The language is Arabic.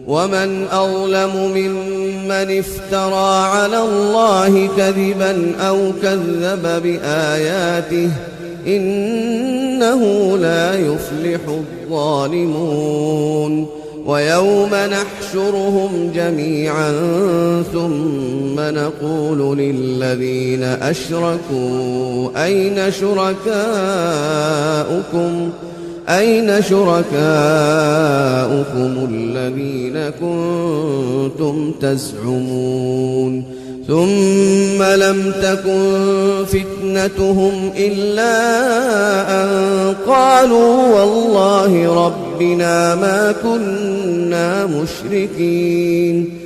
ومن أظلم ممن افترى على الله كذبا أو كذب بآياته إنه لا يفلح الظالمون ويوم نحشرهم جميعا ثم نقول للذين أشركوا أين شركاؤكم الذين كنتم تزعمون ثم لم تكن فتنتهم إلا أن قالوا والله ربنا ما كنا مشركين